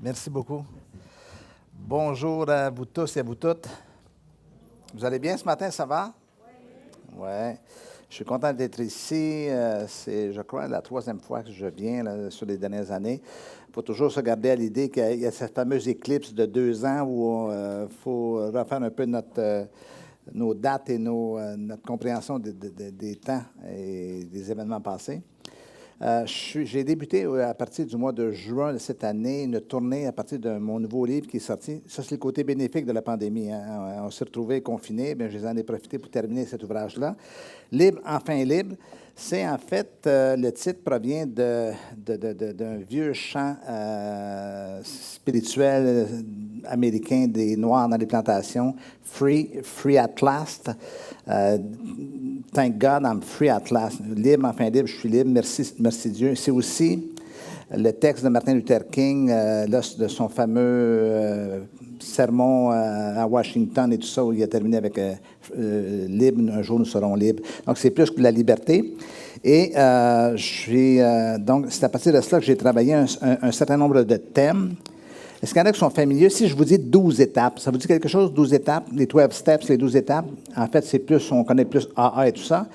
Merci beaucoup. Bonjour à vous tous et à vous toutes. Vous allez bien ce matin, ça va? Oui. Je suis content d'être ici. C'est, je crois, la troisième fois que je viens là, sur les dernières années. Il faut toujours se garder à l'idée qu'il y a cette fameuse éclipse de 2 ans où il faut refaire un peu nos dates et notre compréhension des temps et des événements passés. J'ai débuté à partir du mois de juin de cette année une tournée à partir de mon nouveau livre qui est sorti. Ça, c'est le côté bénéfique de la pandémie. Hein. On s'est retrouvés confinés. Bien, j'en ai profité pour terminer cet ouvrage-là. Libre, enfin libre. C'est en fait, le titre provient d'un vieux chant spirituel américain des Noirs dans les plantations. Free at last. Thank God I'm free at last. Libre, enfin libre, je suis libre. Merci Dieu. C'est aussi le texte de Martin Luther King, de son fameux sermon à Washington et tout ça, où il a terminé avec libre, un jour nous serons libres. Donc, c'est plus que la liberté. Et donc, c'est à partir de cela que j'ai travaillé un certain nombre de thèmes. Est-ce qu'il y en a qui sont familiers? Si je vous dis 12 étapes, ça vous dit quelque chose, 12 étapes? Les 12 steps, les 12 étapes? En fait, c'est plus, on connaît plus AA et tout ça.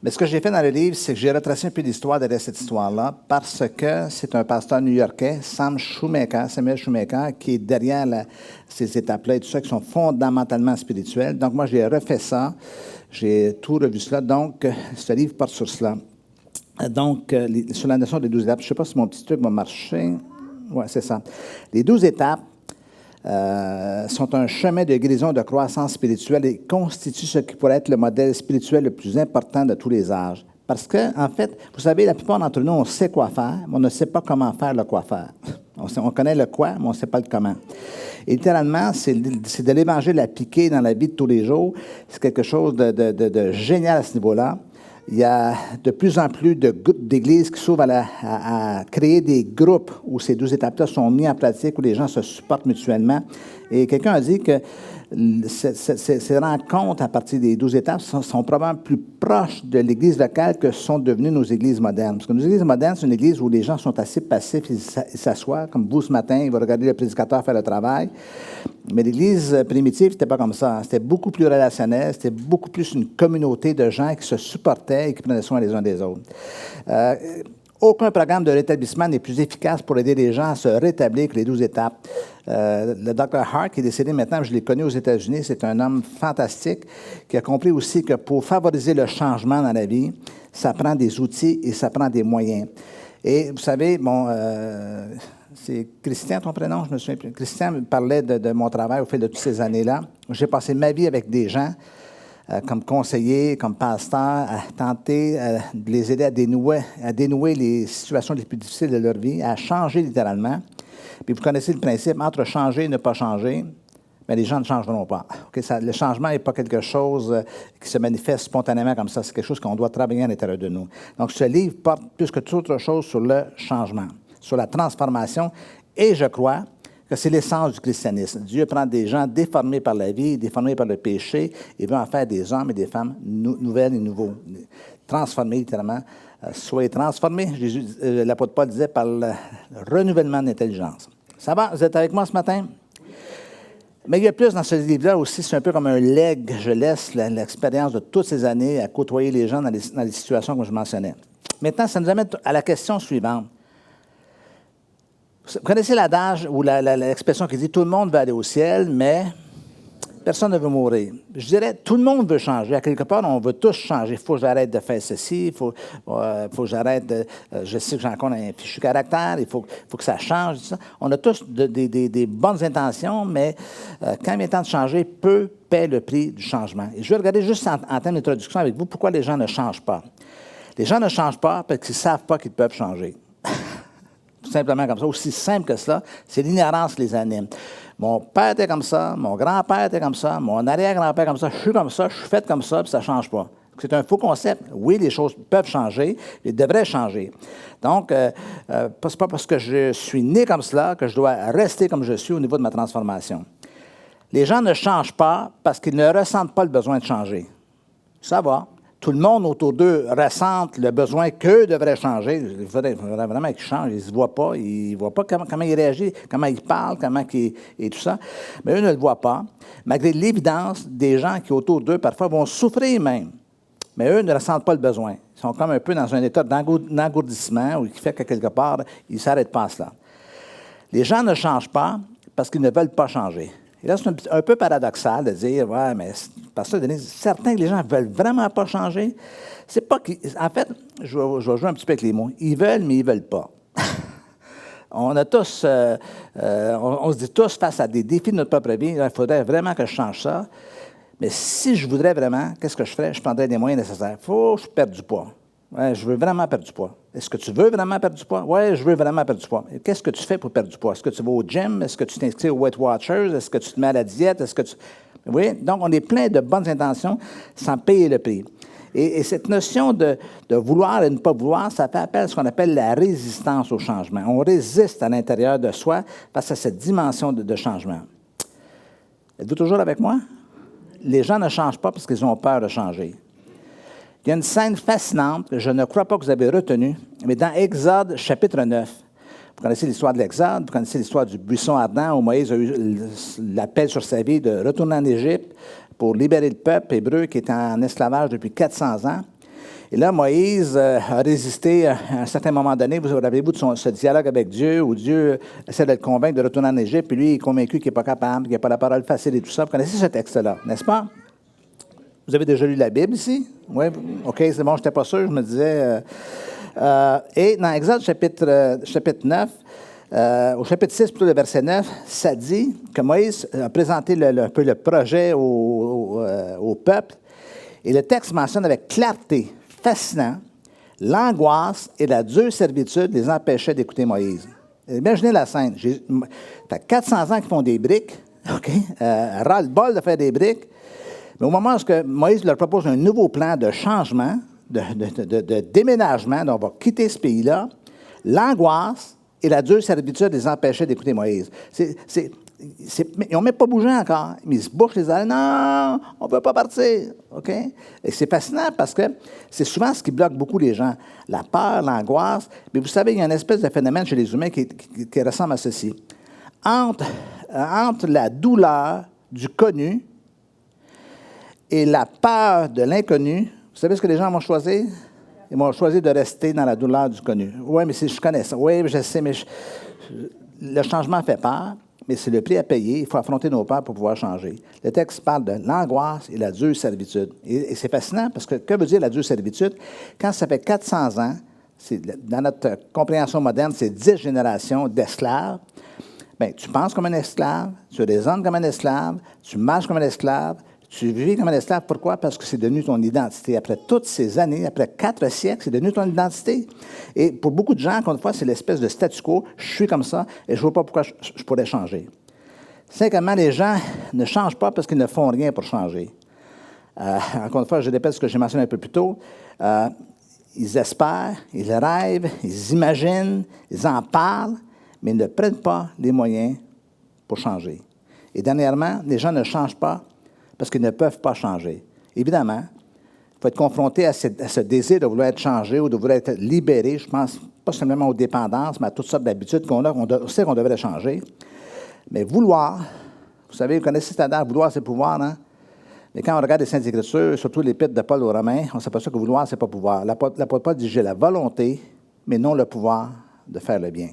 Mais ce que j'ai fait dans le livre, c'est que j'ai retracé un peu l'histoire derrière cette histoire-là, parce que c'est un pasteur new-yorkais, Samuel Shoemaker, qui est derrière ces étapes-là et tout ça, qui sont fondamentalement spirituelles. Donc, moi, j'ai refait ça. J'ai tout revu cela. Donc, ce livre porte sur cela. Donc, sur la notion des 12 étapes, je ne sais pas si mon petit truc va marcher. Oui, c'est ça. Les 12 étapes sont un chemin de guérison, de croissance spirituelle et constituent ce qui pourrait être le modèle spirituel le plus important de tous les âges. Parce que, en fait, vous savez, la plupart d'entre nous, on sait quoi faire, mais on ne sait pas comment faire le quoi faire. On connaît le quoi, mais on ne sait pas le comment. Et littéralement, c'est de l'Évangile appliqué dans la vie de tous les jours. C'est quelque chose de génial à ce niveau-là. Il y a de plus en plus d'églises qui s'ouvrent à créer des groupes où ces 12 étapes-là sont mises en pratique, où les gens se supportent mutuellement. Et quelqu'un a dit que ces rencontres à partir des 12 étapes sont probablement plus proches de l'Église locale que sont devenues nos églises modernes. Parce que nos églises modernes, c'est une église où les gens sont assez passifs, ils s'assoient, comme vous ce matin, ils vont regarder le prédicateur faire le travail. Mais l'Église primitive, c'était pas comme ça. C'était beaucoup plus relationnel, c'était beaucoup plus une communauté de gens qui se supportaient et qui prenaient soin les uns des autres. Aucun programme de rétablissement n'est plus efficace pour aider les gens à se rétablir que les 12 étapes. Le Dr. Hart, qui est décédé maintenant, je l'ai connu aux États-Unis, c'est un homme fantastique qui a compris aussi que pour favoriser le changement dans la vie, ça prend des outils et ça prend des moyens. Et vous savez, c'est Christian, ton prénom, je me souviens plus. Christian me parlait de mon travail au fil de toutes ces années-là. J'ai passé ma vie avec des gens, comme conseiller, comme pasteur, à tenter de les aider à dénouer les situations les plus difficiles de leur vie, à changer littéralement. Puis vous connaissez le principe, entre changer et ne pas changer, bien, les gens ne changeront pas. Okay? Le changement n'est pas quelque chose qui se manifeste spontanément comme ça. C'est quelque chose qu'on doit travailler à l'intérieur de nous. Donc, ce livre porte plus que toute autre chose sur le changement, sur la transformation. Et je crois que c'est l'essence du christianisme. Dieu prend des gens déformés par la vie, déformés par le péché, et veut en faire des hommes et des femmes nouvelles et nouveaux. Transformés, littéralement. Soyez transformés, l'apôtre Paul disait, par le renouvellement de l'intelligence. Ça va? Vous êtes avec moi ce matin? Mais il y a plus dans ce livre-là aussi, c'est un peu comme un legs. Je laisse l'expérience de toutes ces années à côtoyer les gens dans les situations que je mentionnais. Maintenant, ça nous amène à la question suivante. Vous connaissez l'adage ou l'expression qui dit « Tout le monde veut aller au ciel, mais personne ne veut mourir ». Je dirais « Tout le monde veut changer ». À quelque part, on veut tous changer. Il faut que j'arrête de faire ceci, il faut que j'arrête de... je sais que j'ai encore un fichu caractère, il faut que ça change. Tout ça. On a tous des bonnes intentions, mais quand il est temps de changer, peu paie le prix du changement. Et je vais regarder juste en termes d'introduction avec vous pourquoi les gens ne changent pas. Les gens ne changent pas parce qu'ils ne savent pas qu'ils peuvent changer. Tout simplement comme ça, aussi simple que cela, c'est l'inhérence qui les anime. Mon père était comme ça, mon grand-père était comme ça, mon arrière-grand-père comme ça, je suis comme ça, je suis fait comme ça, puis ça ne change pas. C'est un faux concept. Oui, les choses peuvent changer, elles devraient changer. Donc, c'est pas parce que je suis né comme cela que je dois rester comme je suis au niveau de ma transformation. Les gens ne changent pas parce qu'ils ne ressentent pas le besoin de changer. Ça va. tout le monde autour d'eux ressentent le besoin qu'eux devraient changer. Il faudrait vraiment qu'ils changent. Ils ne se voient pas. Ils ne voient pas comment ils réagissent, comment ils parlent, et tout ça. Mais eux ne le voient pas. Malgré l'évidence des gens qui autour d'eux, parfois, vont souffrir même. Mais eux ne ressentent pas le besoin. Ils sont comme un peu dans un état d'engourdissement ou qui fait que quelque part, ils ne s'arrêtent pas à cela. Les gens ne changent pas parce qu'ils ne veulent pas changer. Et là, c'est un peu paradoxal de dire, ouais, mais pasteur Denis, certains que les gens ne veulent vraiment pas changer. C'est pas qu'ils. En fait, je vais jouer un petit peu avec les mots. Ils veulent, mais ils ne veulent pas. On a tous, on se dit tous face à des défis de notre propre vie, il faudrait vraiment que je change ça. Mais si je voudrais vraiment, qu'est-ce que je ferais? Je prendrais les moyens nécessaires. Il faut que je perde du poids. Ouais, je veux vraiment perdre du poids. Est-ce que tu veux vraiment perdre du poids? Oui, je veux vraiment perdre du poids. Qu'est-ce que tu fais pour perdre du poids? Est-ce que tu vas au gym? Est-ce que tu t'inscris au Weight Watchers? Est-ce que tu te mets à la diète? Est-ce que tu... Oui, donc on est plein de bonnes intentions sans payer le prix. Et cette notion de vouloir et de ne pas vouloir, ça fait appel à ce qu'on appelle la résistance au changement. On résiste à l'intérieur de soi face à cette dimension de changement. Êtes-vous toujours avec moi? Les gens ne changent pas parce qu'ils ont peur de changer. Il y a une scène fascinante que je ne crois pas que vous avez retenue, mais dans Exode, chapitre 9. Vous connaissez l'histoire de l'Exode, vous connaissez l'histoire du buisson ardent où Moïse a eu l'appel sur sa vie de retourner en Égypte pour libérer le peuple hébreu qui était en esclavage depuis 400 ans. Et là, Moïse a résisté à un certain moment donné. Vous rappelez-vous de ce dialogue avec Dieu où Dieu essaie de le convaincre de retourner en Égypte, puis lui, il est convaincu qu'il n'est pas capable, qu'il n'a pas la parole facile et tout ça. Vous connaissez ce texte-là, n'est-ce pas? Vous avez déjà lu la Bible ici? Oui? OK, c'est bon, je n'étais pas sûr, je me disais. Et dans Exode chapitre 9, au chapitre 6, plutôt le verset 9, ça dit que Moïse a présenté un peu le projet au peuple. Et le texte mentionne avec clarté, fascinant, l'angoisse et la dure servitude les empêchaient d'écouter Moïse. Imaginez la scène. T'as 400 ans qui font des briques, OK? Ras-le-bol de faire des briques. Mais au moment où Moïse leur propose un nouveau plan de changement, de déménagement, donc on va quitter ce pays-là, l'angoisse et la dure servitude les empêchaient d'écouter Moïse. Ils n'ont même pas bougé encore. Mais ils se bouchent les oreilles. Non, on ne peut pas partir. OK? Et c'est fascinant parce que c'est souvent ce qui bloque beaucoup les gens. La peur, l'angoisse. Mais vous savez, il y a une espèce de phénomène chez les humains qui ressemble à ceci. Entre la douleur du connu et la peur de l'inconnu, vous savez ce que les gens vont choisir? Ils vont choisir de rester dans la douleur du connu. Oui, mais je connais ça. Oui, je sais, mais le changement fait peur, mais c'est le prix à payer. Il faut affronter nos peurs pour pouvoir changer. Le texte parle de l'angoisse et la dure servitude. Et c'est fascinant parce que veut dire la dure servitude? Quand ça fait 400 ans, dans notre compréhension moderne, c'est 10 générations d'esclaves. Bien, tu penses comme un esclave, tu raisonnes comme un esclave, tu marches comme un esclave, tu vis comme un esclave. Pourquoi? Parce que c'est devenu ton identité. Après toutes ces années, après 4 siècles, c'est devenu ton identité. Et pour beaucoup de gens, encore une fois, c'est l'espèce de statu quo. Je suis comme ça et je ne vois pas pourquoi je pourrais changer. Cinquièmement, les gens ne changent pas parce qu'ils ne font rien pour changer. Encore une fois, je répète ce que j'ai mentionné un peu plus tôt. Ils espèrent, ils rêvent, ils imaginent, ils en parlent, mais ils ne prennent pas les moyens pour changer. Et dernièrement, les gens ne changent pas parce qu'ils ne peuvent pas changer. Évidemment, il faut être confronté à ce désir de vouloir être changé ou de vouloir être libéré. Je pense pas seulement aux dépendances, mais à toutes sortes d'habitudes qu'on a. On sait qu'on devrait changer. Mais vouloir, vous savez, vous connaissez cet adage, vouloir, c'est pouvoir, hein? Mais quand on regarde les Saintes Écritures, surtout l'Épître de Paul aux Romains, on s'aperçoit que vouloir, c'est pas pouvoir. L'apôtre Paul dit, j'ai la volonté, mais non le pouvoir de faire le bien.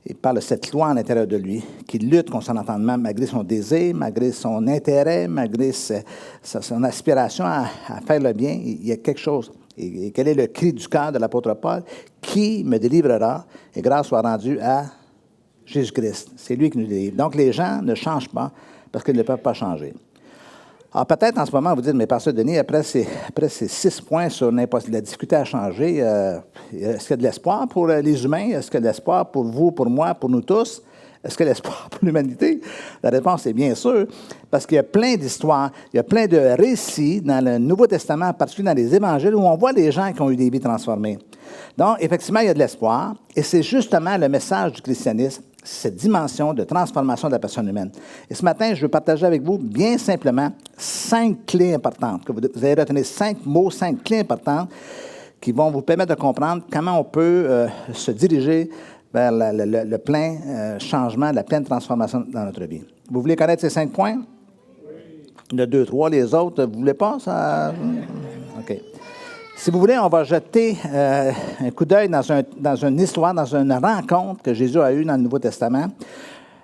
Il parle de cette loi à l'intérieur de lui qui lutte contre son entendement malgré son désir, malgré son intérêt, malgré son aspiration à faire le bien. Il y a quelque chose. Et quel est le cri du cœur de l'apôtre Paul? Qui me délivrera et grâce soit rendue à Jésus-Christ. C'est lui qui nous délivre. Donc les gens ne changent pas parce qu'ils ne peuvent pas changer. Alors, peut-être en ce moment, vous dites, mais pasteur Denis, après ces 6 points sur la difficulté à changer, est-ce qu'il y a de l'espoir pour les humains? Est-ce qu'il y a de l'espoir pour vous, pour moi, pour nous tous? Est-ce qu'il y a de l'espoir pour l'humanité? La réponse est bien sûr, parce qu'il y a plein d'histoires, il y a plein de récits dans le Nouveau Testament, en particulier dans les Évangiles, où on voit des gens qui ont eu des vies transformées. Donc, effectivement, il y a de l'espoir, et c'est justement le message du christianisme, cette dimension de transformation de la personne humaine. Et ce matin, je veux partager avec vous, bien simplement, 5 clés importantes, que vous allez retenir 5 mots, 5 clés importantes qui vont vous permettre de comprendre comment on peut se diriger vers le plein changement, la pleine transformation dans notre vie. Vous voulez connaître ces 5 points? Oui. Il y en a 2, 3, les autres, vous ne voulez pas? Ça... OK. Si vous voulez, on va jeter un coup d'œil dans une histoire, dans une rencontre que Jésus a eue dans le Nouveau Testament.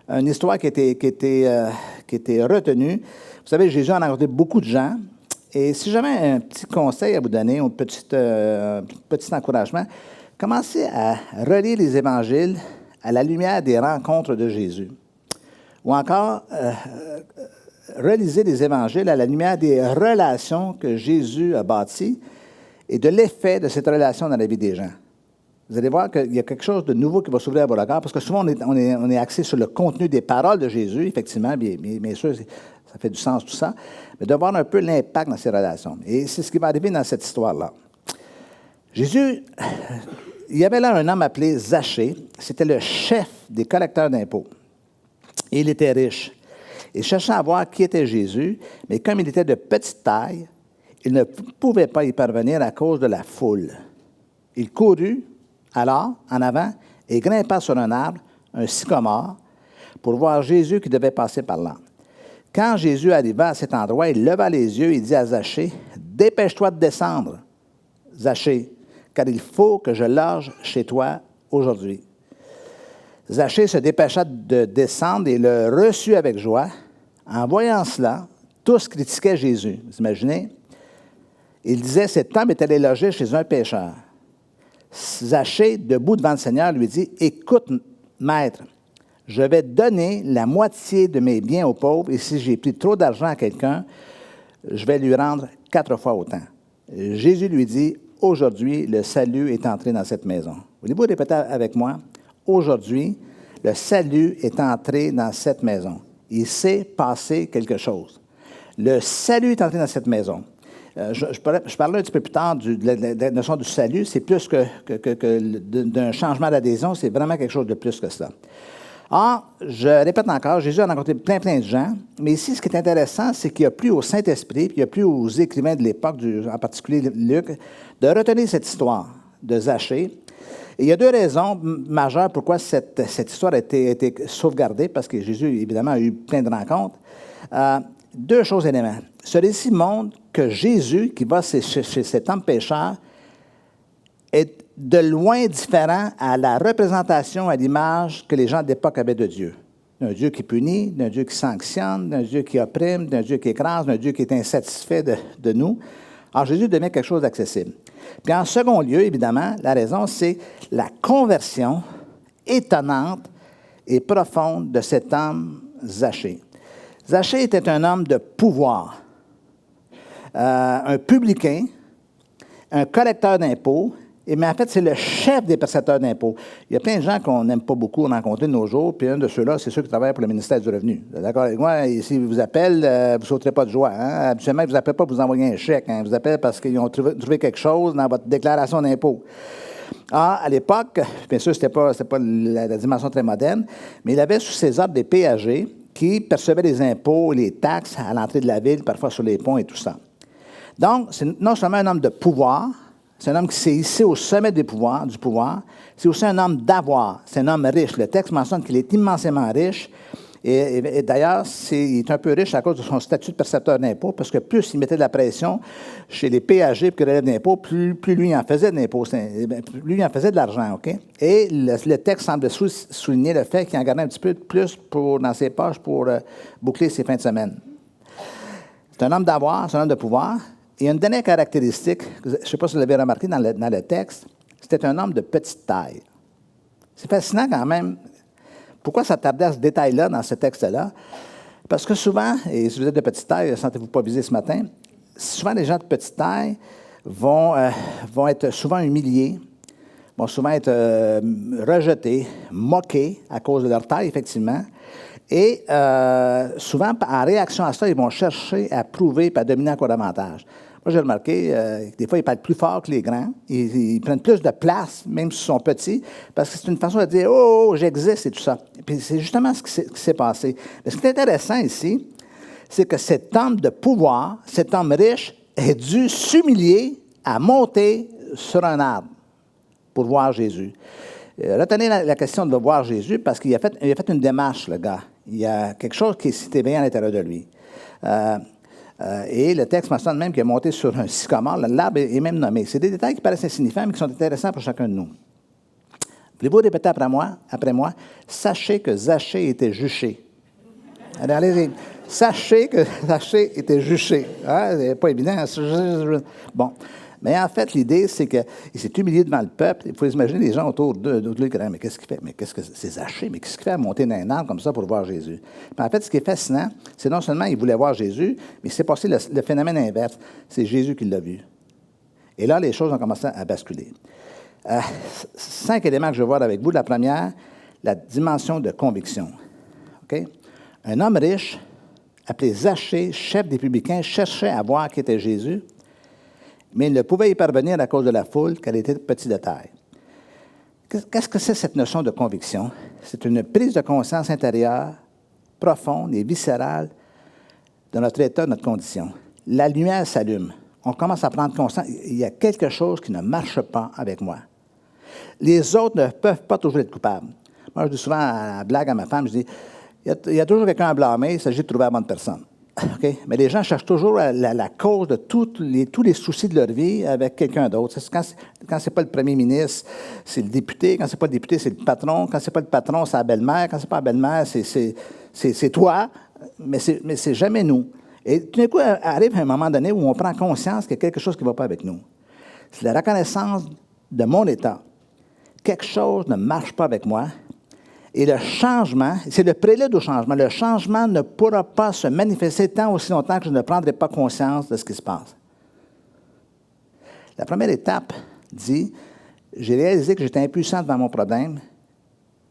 Une histoire qui était retenue. Vous savez, Jésus a rencontré beaucoup de gens. Et si j'avais un petit conseil à vous donner, un petit encouragement, commencez à relire les évangiles à la lumière des rencontres de Jésus. Ou encore, relisez les évangiles à la lumière des relations que Jésus a bâties et de l'effet de cette relation dans la vie des gens. Vous allez voir qu'il y a quelque chose de nouveau qui va s'ouvrir à vos regards, parce que souvent, on est axé sur le contenu des paroles de Jésus, effectivement, bien sûr, ça fait du sens tout ça, mais de voir un peu l'impact dans ces relations. Et c'est ce qui va arriver dans cette histoire-là. Jésus, il y avait là un homme appelé Zachée, c'était le chef des collecteurs d'impôts. Et il était riche. Il cherchait à voir qui était Jésus, mais comme il était de petite taille, il ne pouvait pas y parvenir à cause de la foule. Il courut alors en avant et grimpa sur un arbre, un sycomore, pour voir Jésus qui devait passer par là. Quand Jésus arriva à cet endroit, il leva les yeux et dit à Zachée, « Dépêche-toi de descendre, Zachée, car il faut que je loge chez toi aujourd'hui. » Zachée se dépêcha de descendre et le reçut avec joie. En voyant cela, tous critiquaient Jésus. Vous imaginez? Il disait, cet homme est allé loger chez un pécheur. Zachée, debout devant le Seigneur, lui dit, écoute, maître, je vais donner la moitié de mes biens aux pauvres et si j'ai pris trop d'argent à quelqu'un, je vais lui rendre 4 fois autant. Jésus lui dit, aujourd'hui, le salut est entré dans cette maison. Voulez-vous répéter avec moi? Aujourd'hui, le salut est entré dans cette maison. Il s'est passé quelque chose. Le salut est entré dans cette maison. Je parlerai un petit peu plus tard de la notion du salut. C'est plus que d'un changement d'adhésion. C'est vraiment quelque chose de plus que ça. Or, je répète encore, Jésus a rencontré plein de gens. Mais ici, ce qui est intéressant, c'est qu'il n'y a plus au Saint-Esprit, puis il n'y a plus aux écrivains de l'époque, en particulier Luc, de retenir cette histoire de Zachée. Et il y a 2 raisons majeures pourquoi cette histoire a été sauvegardée, parce que Jésus, évidemment, a eu plein de rencontres. 2 choses éléments. Ce récit montre que Jésus, qui va chez cet homme pécheur, est de loin différent à la représentation, à l'image que les gens de l'époque avaient de Dieu. D'un Dieu qui punit, d'un Dieu qui sanctionne, d'un Dieu qui opprime, d'un Dieu qui écrase, d'un Dieu qui est insatisfait de nous. Alors, Jésus devient quelque chose d'accessible. Puis en second lieu, évidemment, la raison, c'est la conversion étonnante et profonde de cet homme Zachée. Zachée était un homme de pouvoir, un publicain, un collecteur d'impôts, mais en fait, c'est le chef des percepteurs d'impôts. Il y a plein de gens qu'on n'aime pas beaucoup rencontrer de nos jours, puis un de ceux-là, c'est ceux qui travaillent pour le ministère du Revenu. D'accord avec moi? Et s'ils vous appellent, vous ne sauterez pas de joie. Hein? Habituellement, ils ne vous appellent pas pour vous envoyer un chèque. Hein? Ils vous appellent parce qu'ils ont trouvé quelque chose dans votre déclaration d'impôt. Ah, à l'époque, bien sûr, c'était pas la dimension très moderne, mais il avait sous ses ordres des péagers qui percevaient les impôts, les taxes à l'entrée de la ville, parfois sur les ponts et tout ça. Donc, c'est non seulement un homme de pouvoir, c'est un homme qui s'est hissé au sommet du pouvoir, c'est aussi un homme d'avoir, c'est un homme riche. Le texte mentionne qu'il est immensément riche, et d'ailleurs, il est un peu riche à cause de son statut de percepteur d'impôts, parce que plus il mettait de la pression chez les péagers pour qu'ils relèvent d'impôts, plus lui en faisait d'impôts, plus lui en faisait de l'argent, OK? Et le texte semble souligner le fait qu'il en gardait un petit peu de plus dans ses poches pour boucler ses fins de semaine. C'est un homme d'avoir, c'est un homme de pouvoir. Et une dernière caractéristique, je ne sais pas si vous l'avez remarqué dans le texte, c'était un homme de petite taille. C'est fascinant quand même. Pourquoi s'attarder à ce détail-là dans ce texte-là? Parce que souvent, et si vous êtes de petite taille, ne sentez-vous pas visé ce matin, souvent les gens de petite taille vont être souvent humiliés, vont souvent être rejetés, moqués à cause de leur taille, effectivement. Et souvent, en réaction à ça, ils vont chercher à prouver et à dominer encore davantage. Moi, j'ai remarqué, des fois, ils parlent plus fort que les grands. Ils prennent plus de place, même s'ils sont petits, parce que c'est une façon de dire « Oh, j'existe » et tout ça. Et puis, c'est justement ce qui s'est passé. Mais ce qui est intéressant ici, c'est que cet homme de pouvoir, cet homme riche, a dû s'humilier à monter sur un arbre pour voir Jésus. Retenez la question de voir Jésus, parce qu'il a fait une démarche, le gars. Il y a quelque chose qui s'est éveillé à l'intérieur de lui. Et le texte mentionne même qu'il est monté sur un sycomore. L'arbre est même nommé. C'est des détails qui paraissent insignifiants, mais qui sont intéressants pour chacun de nous. Voulez-vous répéter après moi? Sachez que Zachée était juché. Allez. Sachez que Zachée était juché. Hein? C'est pas évident. Bon. Mais en fait, l'idée, c'est qu'il s'est humilié devant le peuple. Il faut imaginer les gens autour de lui qui disent « Mais qu'est-ce qu'il fait? Mais qu'est-ce que c'est Zachée? Mais qu'est-ce qu'il fait à monter dans un arbre comme ça pour voir Jésus? » Puis en fait, ce qui est fascinant, c'est non seulement il voulait voir Jésus, mais il s'est passé le phénomène inverse. C'est Jésus qui l'a vu. Et là, les choses ont commencé à basculer. 5 éléments que je vais voir avec vous. La première, la dimension de conviction. Okay? Un homme riche, appelé Zachée, chef des publicains, cherchait à voir qui était Jésus, mais il ne pouvait y parvenir à cause de la foule, car il était petit de taille. Qu'est-ce que c'est cette notion de conviction? C'est une prise de conscience intérieure, profonde et viscérale de notre état, de notre condition. La lumière s'allume. On commence à prendre conscience, il y a quelque chose qui ne marche pas avec moi. Les autres ne peuvent pas toujours être coupables. Moi, je dis souvent à la blague à ma femme, je dis, il y a toujours quelqu'un à blâmer, il s'agit de trouver la bonne personne. Okay? Mais les gens cherchent toujours la cause de tous les soucis de leur vie avec quelqu'un d'autre. Quand ce n'est pas le premier ministre, c'est le député. Quand ce n'est pas le député, c'est le patron. Quand ce n'est pas le patron, c'est la belle-mère. Quand ce n'est pas la belle-mère, c'est toi. Mais c'est jamais nous. Et tout d'un coup, arrive un moment donné où on prend conscience qu'il y a quelque chose qui ne va pas avec nous. C'est la reconnaissance de mon état. Quelque chose ne marche pas avec moi. Et le changement, c'est le prélude au changement. Le changement ne pourra pas se manifester tant aussi longtemps que je ne prendrai pas conscience de ce qui se passe. La première étape dit, j'ai réalisé que j'étais impuissant devant mon problème.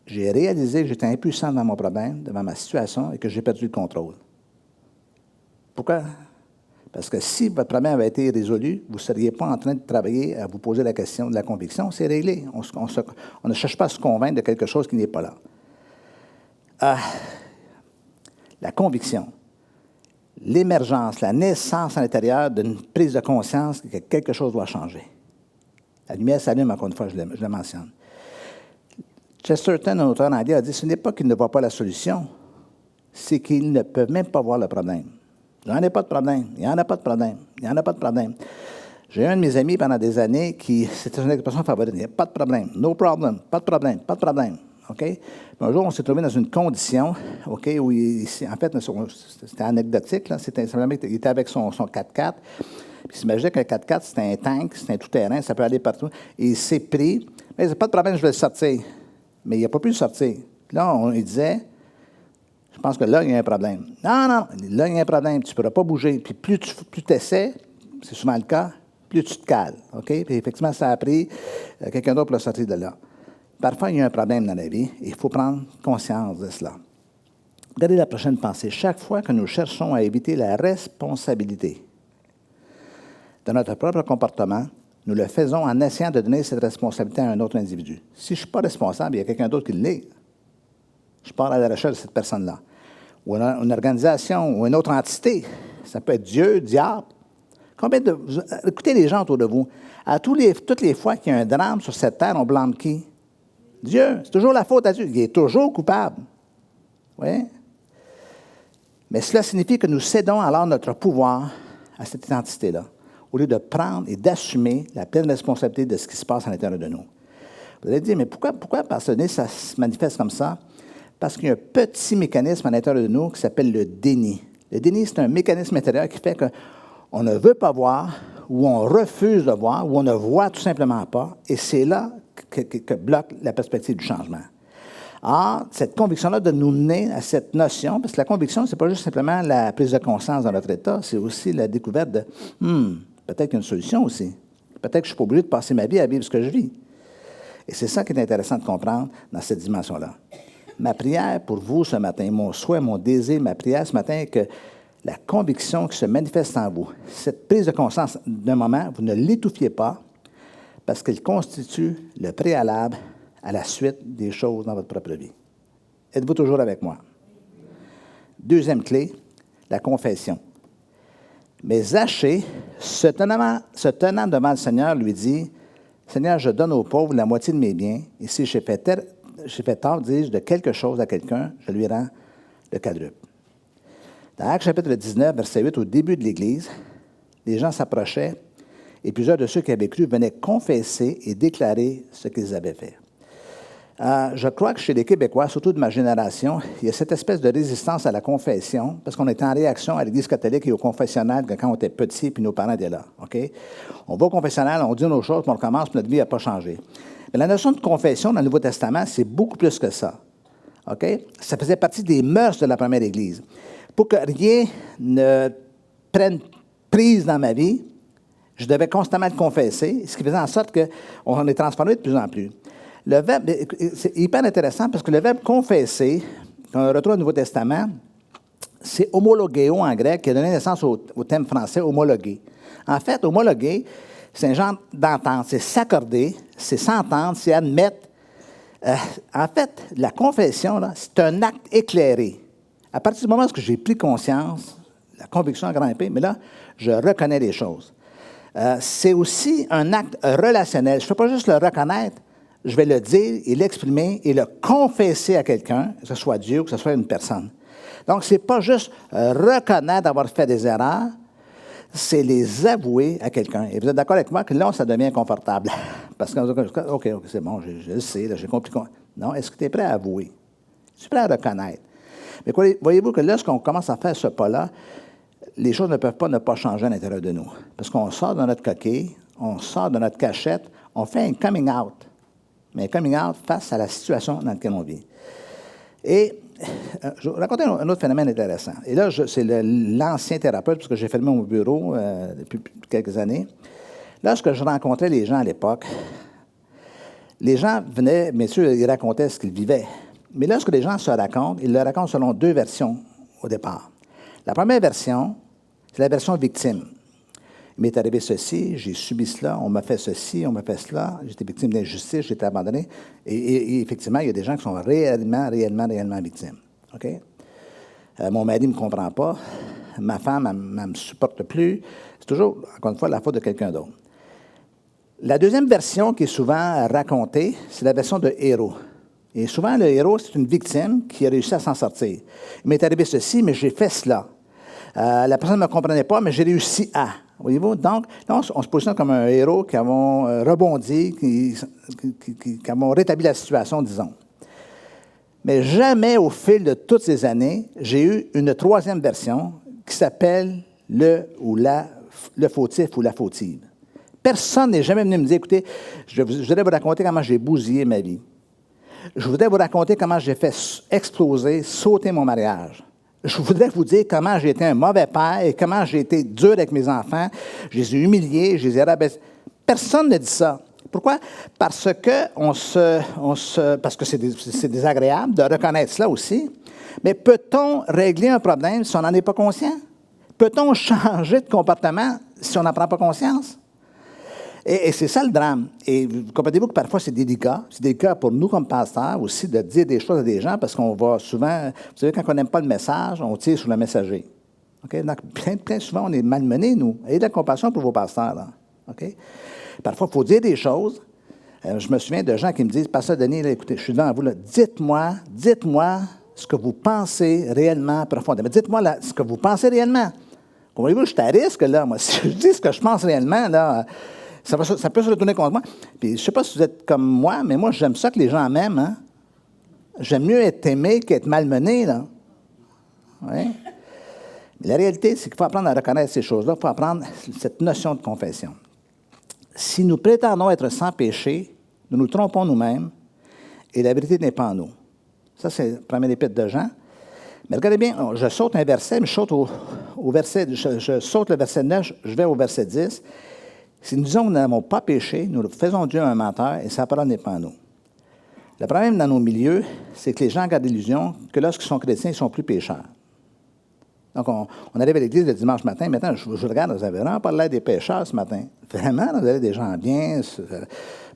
J'ai réalisé que j'étais impuissant devant mon problème, devant ma situation, et que j'ai perdu le contrôle. Pourquoi? Parce que si votre problème avait été résolu, vous ne seriez pas en train de travailler à vous poser la question de la conviction. C'est réglé. On ne cherche pas à se convaincre de quelque chose qui n'est pas là. La conviction, l'émergence, la naissance à l'intérieur d'une prise de conscience que quelque chose doit changer. La lumière s'allume, encore une fois, je le mentionne. Chesterton, un auteur anglais, a dit, ce n'est pas qu'ils ne voient pas la solution, c'est qu'ils ne peuvent même pas voir le problème. Il n'y en a pas de problème, il n'y en a pas de problème, il n'y en a pas de problème. J'ai un de mes amis pendant des années qui, c'était une expression favorite, il n'y a pas de problème, no problem, pas de problème, pas de problème. OK? Un jour, on s'est trouvé dans une condition, OK, où en fait, c'était anecdotique, là, c'était simplement qu'il était avec son 4x4, puis il s'imaginait qu'un 4x4, c'était un tank, c'était un tout-terrain, ça peut aller partout, et il s'est pris, mais il dit, pas de problème, je vais le sortir. Mais il n'a pas pu le sortir. Là, il disait, je pense que là, il y a un problème. Non, là, il y a un problème, tu ne pourras pas bouger. Puis plus tu essaies, c'est souvent le cas, plus tu te cales. OK? Puis effectivement, ça a pris quelqu'un d'autre pour le sortir de là. Parfois, il y a un problème dans la vie et il faut prendre conscience de cela. Regardez la prochaine pensée. Chaque fois que nous cherchons à éviter la responsabilité de notre propre comportement, nous le faisons en essayant de donner cette responsabilité à un autre individu. Si je ne suis pas responsable, il y a quelqu'un d'autre qui l'est. Je pars à la recherche de cette personne-là. Ou une organisation, ou une autre entité. Ça peut être Dieu, diable. Écoutez les gens autour de vous. Toutes les fois qu'il y a un drame sur cette terre, on blâme qui? Dieu. C'est toujours la faute à Dieu. Il est toujours coupable. Oui? Mais cela signifie que nous cédons alors notre pouvoir à cette identité-là, au lieu de prendre et d'assumer la pleine responsabilité de ce qui se passe à l'intérieur de nous. Vous allez dire, mais pourquoi pardonner, ça se manifeste comme ça? Parce qu'il y a un petit mécanisme à l'intérieur de nous qui s'appelle le déni. Le déni, c'est un mécanisme intérieur qui fait qu'on ne veut pas voir, ou on refuse de voir, ou on ne voit tout simplement pas, et c'est là que bloque la perspective du changement. Or, cette conviction-là de nous mener à cette notion, parce que la conviction, ce n'est pas juste simplement la prise de conscience dans notre état, c'est aussi la découverte de peut-être qu'il y a une solution aussi. Peut-être que je ne suis pas obligé de passer ma vie à vivre ce que je vis. Et c'est ça qui est intéressant de comprendre dans cette dimension-là. Ma prière pour vous ce matin, mon souhait, mon désir, ma prière ce matin est que la conviction qui se manifeste en vous. Cette prise de conscience d'un moment, vous ne l'étouffiez pas parce qu'elle constitue le préalable à la suite des choses dans votre propre vie. Êtes-vous toujours avec moi? Deuxième clé, la confession. Mais Zachée, se tenant devant le Seigneur, lui dit, « Seigneur, je donne aux pauvres la moitié de mes biens, et si j'ai fait tort, dis-je, de quelque chose à quelqu'un, je lui rends le quadruple. » Dans Actes chapitre 19, verset 8, au début de l'Église, les gens s'approchaient et plusieurs de ceux qui avaient cru venaient confesser et déclarer ce qu'ils avaient fait. Je crois que chez les Québécois, surtout de ma génération, il y a cette espèce de résistance à la confession, parce qu'on était en réaction à l'Église catholique et au confessionnal quand on était petit puis nos parents étaient là. Okay? On va au confessionnal, on dit nos choses, puis on recommence, puis notre vie n'a pas changé. Mais la notion de confession dans le Nouveau Testament, c'est beaucoup plus que ça. Okay? Ça faisait partie des mœurs de la première Église. Pour que rien ne prenne prise dans ma vie, je devais constamment le confesser, ce qui faisait en sorte qu'on est transformé de plus en plus. Le verbe, c'est hyper intéressant parce que le verbe confesser, qu'on retrouve au Nouveau Testament, c'est homologeo en grec, qui a donné naissance au terme français homologué. En fait, homologuer, c'est un genre d'entente, c'est s'accorder, c'est s'entendre, c'est admettre. En fait, la confession, là, c'est un acte éclairé. À partir du moment où j'ai pris conscience, la conviction a grimpé, mais là, je reconnais les choses. C'est aussi un acte relationnel. Je ne fais pas juste le reconnaître, je vais le dire et l'exprimer et le confesser à quelqu'un, que ce soit Dieu ou que ce soit une personne. Donc, ce n'est pas juste reconnaître d'avoir fait des erreurs, c'est les avouer à quelqu'un. Et vous êtes d'accord avec moi que là, ça devient confortable. Parce que, OK, c'est bon, je le sais, là, j'ai compris. Non, est-ce que tu es prêt à avouer? Tu es prêt à reconnaître? Mais voyez-vous que lorsqu'on commence à faire ce pas-là, les choses ne peuvent pas ne pas changer à l'intérieur de nous. Parce qu'on sort de notre coquille, on sort de notre cachette, on fait un coming out. Mais un coming out face à la situation dans laquelle on vit. Et je vais vous raconter un autre phénomène intéressant. Et là, c'est l'ancien thérapeute, parce que j'ai fermé mon bureau depuis quelques années. Lorsque je rencontrais les gens à l'époque, les gens venaient, messieurs, ils racontaient ce qu'ils vivaient. Mais lorsque les gens se racontent, ils le racontent selon deux versions au départ. La première version, c'est la version victime. Il m'est arrivé ceci, j'ai subi cela, on m'a fait ceci, on m'a fait cela, j'étais victime d'injustice, j'ai été abandonné. Et effectivement, il y a des gens qui sont réellement victimes. OK? Mon mari ne me comprend pas, ma femme ne me supporte plus. C'est toujours, encore une fois, la faute de quelqu'un d'autre. La deuxième version qui est souvent racontée, c'est la version de héros. Et souvent, le héros, c'est une victime qui a réussi à s'en sortir. Il m'est arrivé ceci, mais j'ai fait cela. La personne ne me comprenait pas, mais j'ai réussi à. Voyez-vous? Donc, là, on se positionne comme un héros qui avons rebondi, qui avons rétabli la situation, disons. Mais jamais, au fil de toutes ces années, j'ai eu une troisième version qui s'appelle le fautif ou la fautive. Personne n'est jamais venu me dire, écoutez, je voudrais vous raconter comment j'ai bousillé ma vie. Je voudrais vous raconter comment j'ai fait exploser, sauter mon mariage. Je voudrais vous dire comment j'ai été un mauvais père et comment j'ai été dur avec mes enfants. Je les ai humiliés, je les ai rabaissés. Personne ne dit ça. Pourquoi? Parce que c'est désagréable de reconnaître cela aussi. Mais peut-on régler un problème si on n'en est pas conscient? Peut-on changer de comportement si on n'en prend pas conscience? Et c'est ça le drame. Et vous comprenez-vous que parfois c'est délicat. C'est délicat pour nous comme pasteurs aussi de dire des choses à des gens parce qu'on va souvent, vous savez, quand on n'aime pas le message, on tire sur le messager. Okay? Donc, plein souvent, on est malmenés, nous. Ayez de la compassion pour vos pasteurs, là. Okay? Parfois, il faut dire des choses. Je me souviens de gens qui me disent, Pasteur Denis, là, écoutez, je suis devant vous, là, dites-moi ce que vous pensez réellement profondément. Dites-moi là, ce que vous pensez réellement. Comprenez-vous, je suis à risque, là. Moi, si je dis ce que je pense réellement, là, ça peut se retourner contre moi. Puis, je ne sais pas si vous êtes comme moi, mais moi, j'aime ça que les gens m'aiment. Hein? J'aime mieux être aimé qu'être malmené, là. Oui. Mais la réalité, c'est qu'il faut apprendre à reconnaître ces choses-là. Il faut apprendre cette notion de confession. Si nous prétendons être sans péché, nous nous trompons nous-mêmes et la vérité n'est pas en nous. Ça, c'est le premier épître de Jean. Mais regardez bien, je saute un verset, mais je saute le verset 9, je vais au verset 10. Si nous disons que nous n'avons pas péché, nous faisons Dieu un menteur et sa parole n'est pas en nous. Le problème dans nos milieux, c'est que les gens gardent l'illusion que lorsqu'ils sont chrétiens, ils ne sont plus pécheurs. Donc, on arrive à l'église le dimanche matin. Maintenant, je regarde, vous avez vraiment pas l'air des pécheurs ce matin. Vraiment, vous avez des gens bien,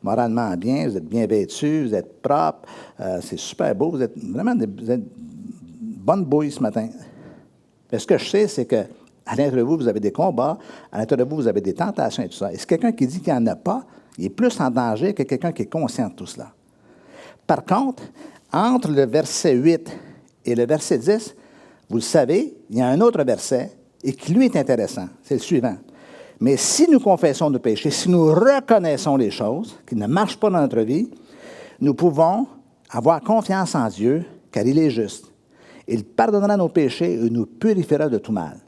moralement bien, vous êtes bien vêtus, vous êtes propres, c'est super beau, vous êtes vraiment vous êtes bonne bouille ce matin. Mais ce que je sais, c'est que à l'intérieur de vous, vous avez des combats, à l'intérieur de vous, vous avez des tentations et tout ça. Et c'est quelqu'un qui dit qu'il n'y en a pas, il est plus en danger que quelqu'un qui est conscient de tout cela. Par contre, entre le verset 8 et le verset 10, vous le savez, il y a un autre verset, et qui lui est intéressant. C'est le suivant. Mais si nous confessons nos péchés, si nous reconnaissons les choses qui ne marchent pas dans notre vie, nous pouvons avoir confiance en Dieu, car il est juste. Il pardonnera nos péchés et nous purifiera de tout mal.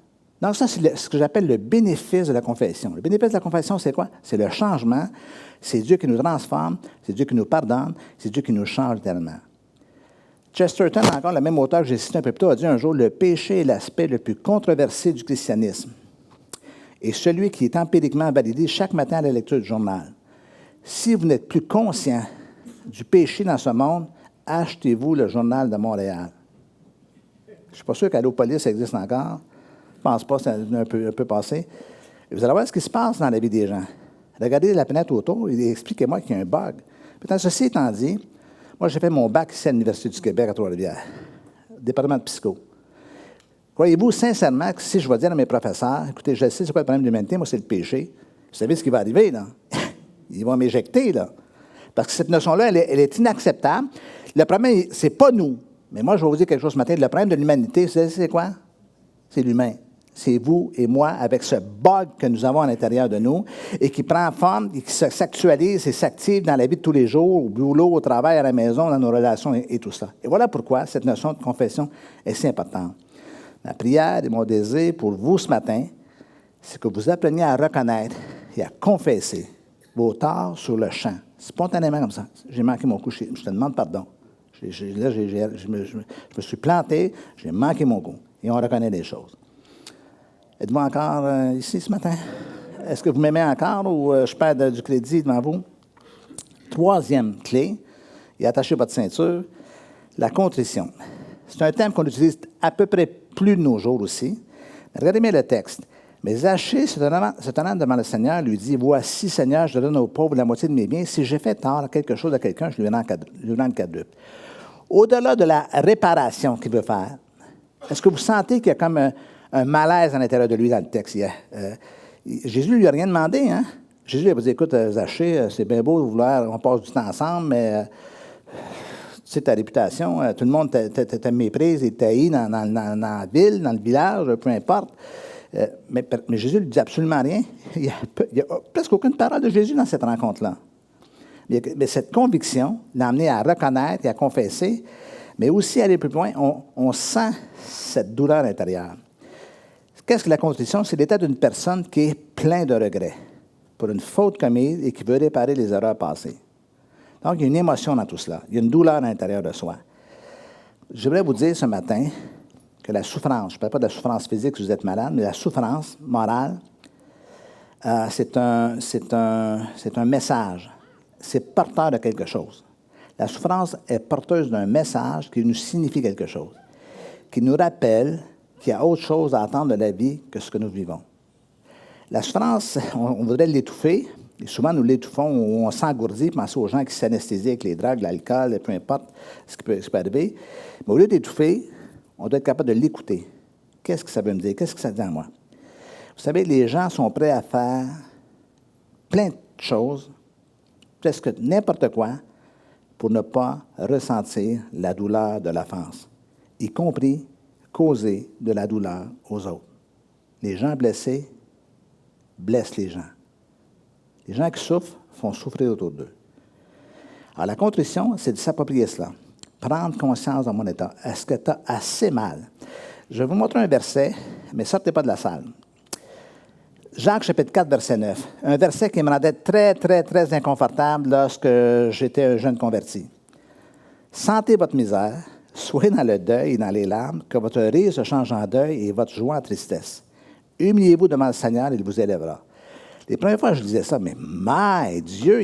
Donc ça, c'est ce que j'appelle le bénéfice de la confession. Le bénéfice de la confession, c'est quoi? C'est le changement. C'est Dieu qui nous transforme, c'est Dieu qui nous pardonne, c'est Dieu qui nous change tellement. Chesterton, encore le même auteur que j'ai cité un peu plus tôt, a dit un jour, le péché est l'aspect le plus controversé du christianisme et celui qui est empiriquement validé chaque matin à la lecture du journal. Si vous n'êtes plus conscient du péché dans ce monde, achetez-vous le Journal de Montréal. Je ne suis pas sûr qu'Allopolis existe encore. Je ne pense pas, c'est un peu passé. Et vous allez voir ce qui se passe dans la vie des gens. Regardez la planète autour et expliquez-moi qu'il y a un bug. Pourtant, ceci étant dit, moi, j'ai fait mon bac ici à l'Université du Québec à Trois-Rivières, département de psycho. Croyez-vous sincèrement que si je vais dire à mes professeurs, écoutez, je sais c'est quoi le problème de l'humanité, moi, c'est le péché. Vous savez ce qui va arriver, là? Ils vont m'éjecter, là. Parce que cette notion-là, elle est inacceptable. Le problème, c'est pas nous. Mais moi, je vais vous dire quelque chose ce matin. Le problème de l'humanité, c'est quoi? C'est l'humain. C'est vous et moi avec ce bug que nous avons à l'intérieur de nous et qui prend forme, et qui s'actualise et s'active dans la vie de tous les jours, au boulot, au travail, à la maison, dans nos relations et tout ça. Et voilà pourquoi cette notion de confession est si importante. Ma prière et mon désir pour vous ce matin, c'est que vous appreniez à reconnaître et à confesser vos torts sur le champ, spontanément comme ça. J'ai manqué mon coup, je te demande pardon. Je me suis planté, j'ai manqué mon coup. Et on reconnaît les choses. Êtes-vous encore ici ce matin? Est-ce que vous m'aimez encore ou je perds du crédit devant vous? Troisième clé, et attachez votre ceinture, la contrition. C'est un thème qu'on utilise à peu près plus de nos jours aussi. Mais regardez bien le texte. Mais Zachée, se tenant devant le Seigneur, lui dit, « Voici, Seigneur, je donne aux pauvres la moitié de mes biens. Si j'ai fait tort à quelque chose à quelqu'un, je lui rends le quadruple. » Au-delà de la réparation qu'il veut faire, est-ce que vous sentez qu'il y a comme un malaise à l'intérieur de lui dans le texte? Jésus ne lui a rien demandé, hein? Jésus lui a dit, écoute, Zachée, c'est bien beau de vouloir, on passe du temps ensemble, mais tu sais, ta réputation, tout le monde te méprise et t'haït dans la ville, dans le village, peu importe. Mais Jésus ne lui dit absolument rien. Il n'y a presque aucune parole de Jésus dans cette rencontre-là. Mais cette conviction l'a amené à reconnaître et à confesser, mais aussi à aller plus loin, on sent cette douleur intérieure. Qu'est-ce que la contrition? C'est l'état d'une personne qui est plein de regrets pour une faute commise et qui veut réparer les erreurs passées. Donc, il y a une émotion dans tout cela. Il y a une douleur à l'intérieur de soi. Je voudrais vous dire ce matin que la souffrance, je ne parle pas de la souffrance physique si vous êtes malade, mais la souffrance morale, c'est un message. C'est porteur de quelque chose. La souffrance est porteuse d'un message qui nous signifie quelque chose, qui nous rappelle qu'il y a autre chose à attendre de la vie que ce que nous vivons. La souffrance, on voudrait l'étouffer, et souvent nous l'étouffons ou on s'engourdit, pensez aux gens qui s'anesthésient avec les drogues, l'alcool, peu importe ce qui peut arriver. Mais au lieu d'étouffer, on doit être capable de l'écouter. Qu'est-ce que ça veut me dire? Qu'est-ce que ça dit à moi? Vous savez, les gens sont prêts à faire plein de choses, presque n'importe quoi, pour ne pas ressentir la douleur de l'offense, y compris causer de la douleur aux autres. Les gens blessés blessent les gens. Les gens qui souffrent font souffrir autour d'eux. Alors, la contrition, c'est de s'approprier cela. Prendre conscience de mon état. Est-ce que tu as assez mal? Je vais vous montrer un verset, mais sortez pas de la salle. Jacques, chapitre 4, verset 9. Un verset qui me rendait très, très, très inconfortable lorsque j'étais un jeune converti. Sentez votre misère, soyez dans le deuil et dans les larmes, que votre rire se change en deuil et votre joie en tristesse. Humiliez-vous devant le Seigneur, il vous élèvera. Les premières fois, je disais ça, mais my Dieu,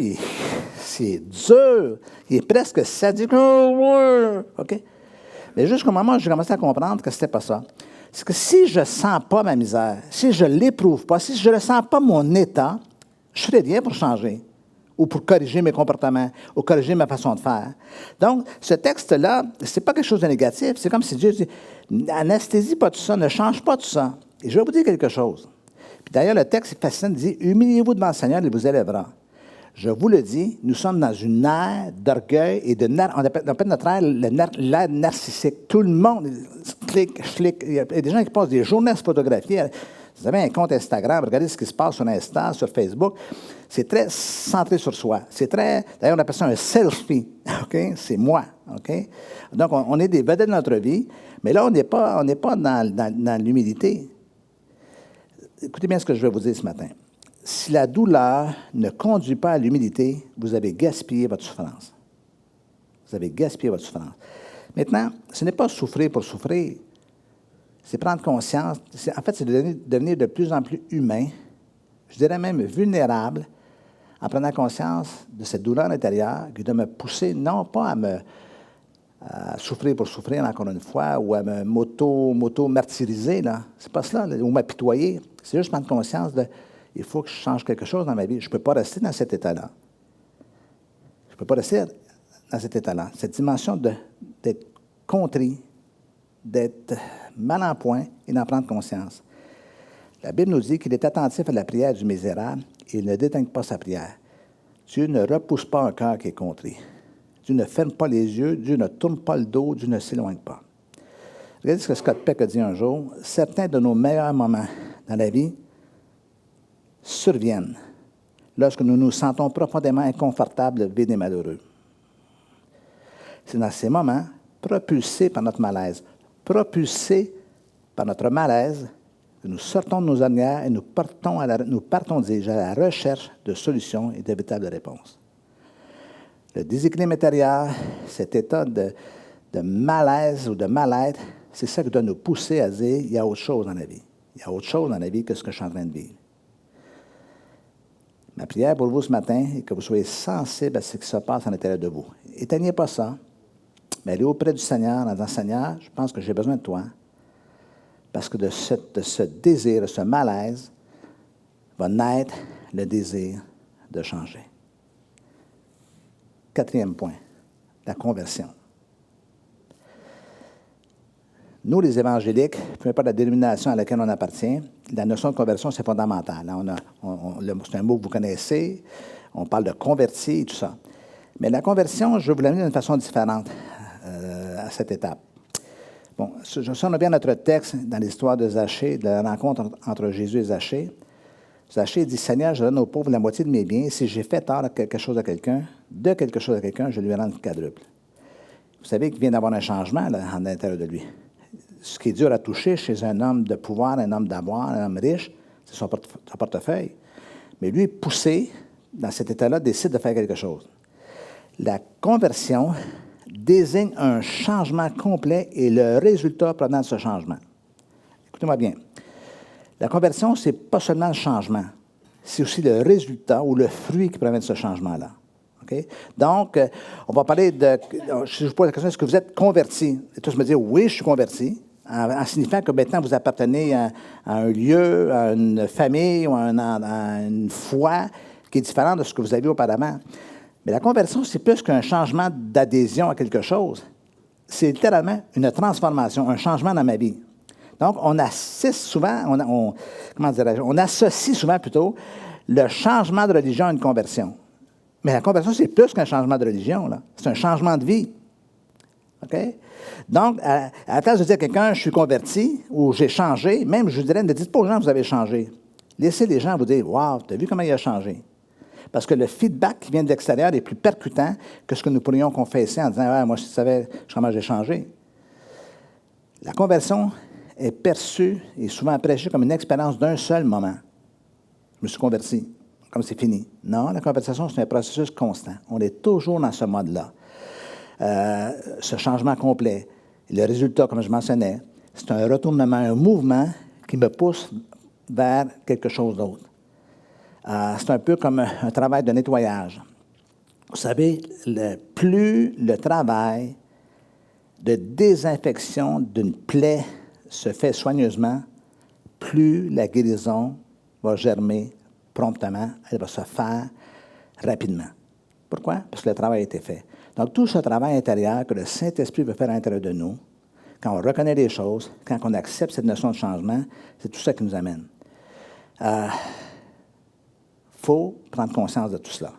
c'est dur. Il est presque sadique. OK? Mais jusqu'au moment où j'ai commencé à comprendre que ce n'était pas ça. C'est que si je ne sens pas ma misère, si je ne l'éprouve pas, si je ne sens pas mon état, je ne ferai rien pour changer ou pour corriger mes comportements ou corriger ma façon de faire. Donc, ce texte-là, ce n'est pas quelque chose de négatif. C'est comme si Dieu dit, anesthésie pas tout ça, ne change pas tout ça. Et je vais vous dire quelque chose. Puis d'ailleurs, le texte est fascinant, il dit, humiliez-vous devant le Seigneur, il vous élèvera. Je vous le dis, nous sommes dans une ère d'orgueil et de on appelle notre ère l'ère narcissique. Tout le monde clique. Il y a des gens qui passent des journées à se photographier. Vous avez un compte Instagram, regardez ce qui se passe sur Insta, sur Facebook. C'est très centré sur soi. C'est très, d'ailleurs, on appelle ça un selfie. OK? C'est moi. OK? Donc, on est des vedettes de notre vie, mais là, on n'est pas dans l'humilité. Écoutez bien ce que je vais vous dire ce matin. Si la douleur ne conduit pas à l'humilité, vous avez gaspillé votre souffrance. Vous avez gaspillé votre souffrance. Maintenant, ce n'est pas souffrir pour souffrir. C'est prendre conscience. En fait, c'est devenir de plus en plus humain, je dirais même vulnérable, en prenant conscience de cette douleur intérieure qui doit me pousser, non pas à souffrir pour souffrir, encore une fois, ou à me m'auto-martyriser, là. C'est pas cela, ou m'apitoyer. C'est juste prendre conscience de il faut que je change quelque chose dans ma vie. Je ne peux pas rester dans cet état-là. Je ne peux pas rester dans cet état-là. Cette dimension d'être contrit, d'être mal en point et d'en prendre conscience. La Bible nous dit qu'il est attentif à la prière du misérable et il ne déteigne pas sa prière. Dieu ne repousse pas un cœur qui est contrit. Dieu ne ferme pas les yeux, Dieu ne tourne pas le dos, Dieu ne s'éloigne pas. Regardez ce que Scott Peck a dit un jour. Certains de nos meilleurs moments dans la vie surviennent lorsque nous nous sentons profondément inconfortables, vides et malheureux. C'est dans ces moments, propulsés par notre malaise, propulsés par notre malaise, que nous sortons de nos ornières et nous partons, à la recherche de solutions et de véritables réponses. Le déséquilibre intérieur, cet état de malaise ou de mal-être, c'est ça qui doit nous pousser à dire il y a autre chose dans la vie. Il y a autre chose dans la vie que ce que je suis en train de vivre. Ma prière pour vous ce matin est que vous soyez sensibles à ce qui se passe à l'intérieur de vous. Éteignez pas ça, mais allez auprès du Seigneur en disant, Seigneur, je pense que j'ai besoin de toi, parce que de ce désir, de ce malaise, va naître le désir de changer. 4e point, la conversion. Nous, les évangéliques, peu importe la dénomination à laquelle on appartient, la notion de conversion, c'est fondamental. C'est un mot que vous connaissez. On parle de convertir et tout ça. Mais la conversion, je vais vous l'amener d'une façon différente à cette étape. Bon, si on a bien notre texte dans l'histoire de Zachée, de la rencontre entre Jésus et Zachée. Zachée dit, Seigneur, je donne aux pauvres la moitié de mes biens. Si j'ai fait tort de quelque chose à quelqu'un, je lui rends le quadruple. Vous savez qu'il vient d'avoir un changement là, à l'intérieur de lui. Ce qui est dur à toucher chez un homme de pouvoir, un homme d'avoir, un homme riche, c'est son portefeuille. Mais lui, poussé dans cet état-là, décide de faire quelque chose. La conversion désigne un changement complet et le résultat provenant de ce changement. Écoutez-moi bien. La conversion, ce n'est pas seulement le changement, c'est aussi le résultat ou le fruit qui provient de ce changement-là. Okay? Donc, on va parler de... Si je vous pose la question, est-ce que vous êtes converti? Et tous me dire, oui, je suis converti, en signifiant que maintenant vous appartenez à un lieu, à une famille ou à une foi qui est différente de ce que vous aviez auparavant. Mais la conversion, c'est plus qu'un changement d'adhésion à quelque chose. C'est littéralement une transformation, un changement dans ma vie. Donc, on associe souvent plutôt le changement de religion à une conversion. Mais la conversion, c'est plus qu'un changement de religion, là. C'est un changement de vie. OK? Donc, à la place de dire à quelqu'un, je suis converti ou j'ai changé, même, je dirais, ne dites pas aux gens que vous avez changé. Laissez les gens vous dire, wow, tu as vu comment il a changé? Parce que le feedback qui vient de l'extérieur est plus percutant que ce que nous pourrions confesser en disant, ah, moi, je savais comment j'ai changé. La conversion est perçue et souvent prêchée comme une expérience d'un seul moment. Je me suis converti, comme c'est fini. Non, la conversion, c'est un processus constant. On est toujours dans ce mode-là. Ce changement complet. Le résultat, comme je mentionnais, c'est un retournement, un mouvement qui me pousse vers quelque chose d'autre. C'est un peu comme un travail de nettoyage. Vous savez, plus le travail de désinfection d'une plaie se fait soigneusement, plus la guérison va germer promptement, elle va se faire rapidement. Pourquoi? Parce que le travail a été fait. Donc, tout ce travail intérieur que le Saint-Esprit veut faire à l'intérieur de nous, quand on reconnaît les choses, quand on accepte cette notion de changement, c'est tout ça qui nous amène. Il faut prendre conscience de tout cela.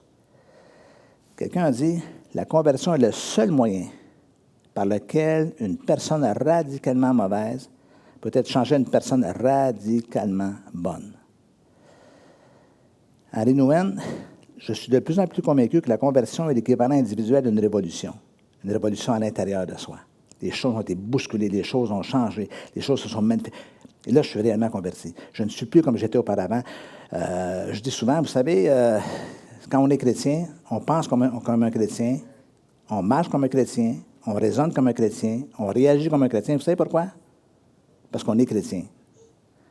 Quelqu'un a dit, la conversion est le seul moyen par lequel une personne radicalement mauvaise peut être changée en une personne radicalement bonne. Henri Nouwen, je suis de plus en plus convaincu que la conversion est l'équivalent individuel d'une révolution à l'intérieur de soi. Les choses ont été bousculées, les choses ont changé, les choses se sont manifestées. Et là, je suis réellement converti. Je ne suis plus comme j'étais auparavant. Je dis souvent, vous savez, quand on est chrétien, on pense comme un chrétien, on marche comme un chrétien, on raisonne comme un chrétien, on réagit comme un chrétien. Vous savez pourquoi? Parce qu'on est chrétien.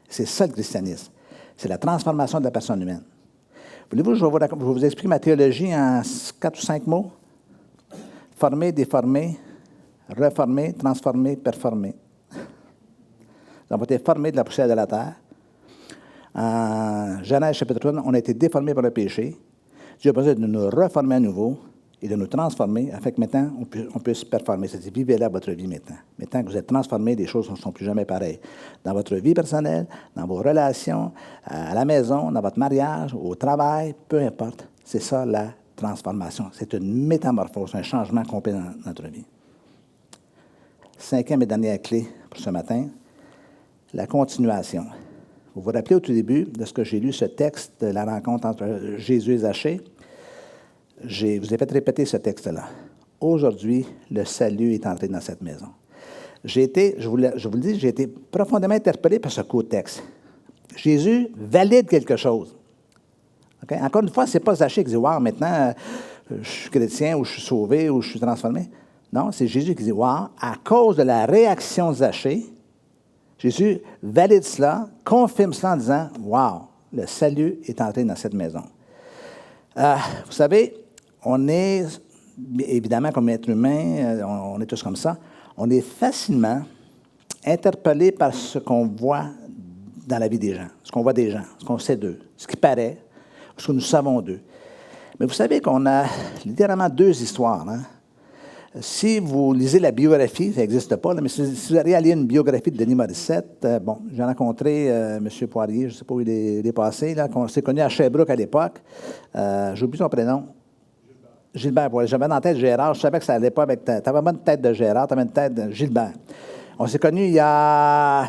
C'est ça le christianisme. C'est la transformation de la personne humaine. Voulez-vous que je vais vous explique ma théologie en 4 ou 5 mots? Former, déformer, reformer, transformer, performer. Nous avons été formés de la poussière de la terre. En Genèse chapitre 1, on a été déformés par le péché. Dieu a besoin de nous reformer à nouveau et de nous transformer afin que maintenant, on puisse performer. C'est-à-dire, vivez-la votre vie maintenant. Maintenant que vous êtes transformés, les choses ne sont plus jamais pareilles. Dans votre vie personnelle, dans vos relations, à la maison, dans votre mariage, au travail, peu importe. C'est ça la transformation. C'est une métamorphose, un changement complet dans notre vie. 5e et dernière clé pour ce matin, la continuation. Vous vous rappelez au tout début de ce que j'ai lu, ce texte de la rencontre entre Jésus et Zachée? Je vous ai fait répéter ce texte-là. Aujourd'hui, le salut est entré dans cette maison. Je vous le dis, j'ai été profondément interpellé par ce court texte. Jésus valide quelque chose. Okay? Encore une fois, ce n'est pas Zachée qui dit « Wow, maintenant, je suis chrétien, ou je suis sauvé, ou je suis transformé. » Non, c'est Jésus qui dit « Wow, à cause de la réaction de Zachée, Jésus valide cela, confirme cela en disant « Wow, le salut est entré dans cette maison. » Vous savez, on est, évidemment, comme être humain, on est tous comme ça, on est facilement interpellé par ce qu'on voit dans la vie des gens, ce qu'on voit des gens, ce qu'on sait d'eux, ce qui paraît, ce que nous savons d'eux. Mais vous savez qu'on a littéralement 2 histoires. Hein? Si vous lisez la biographie, ça n'existe pas, là, mais si vous allez lire une biographie de Denis Morissette, j'ai rencontré M. Poirier, je ne sais pas où il est passé, là, qu'on s'est connu à Sherbrooke à l'époque. J'ai oublié son prénom. Gilbert. Voilà, j'avais dans la tête Gérard, je savais que ça n'allait pas avec ta. Tu avais pas une tête de Gérard, tu avais une tête de Gilbert. On s'est connus il y a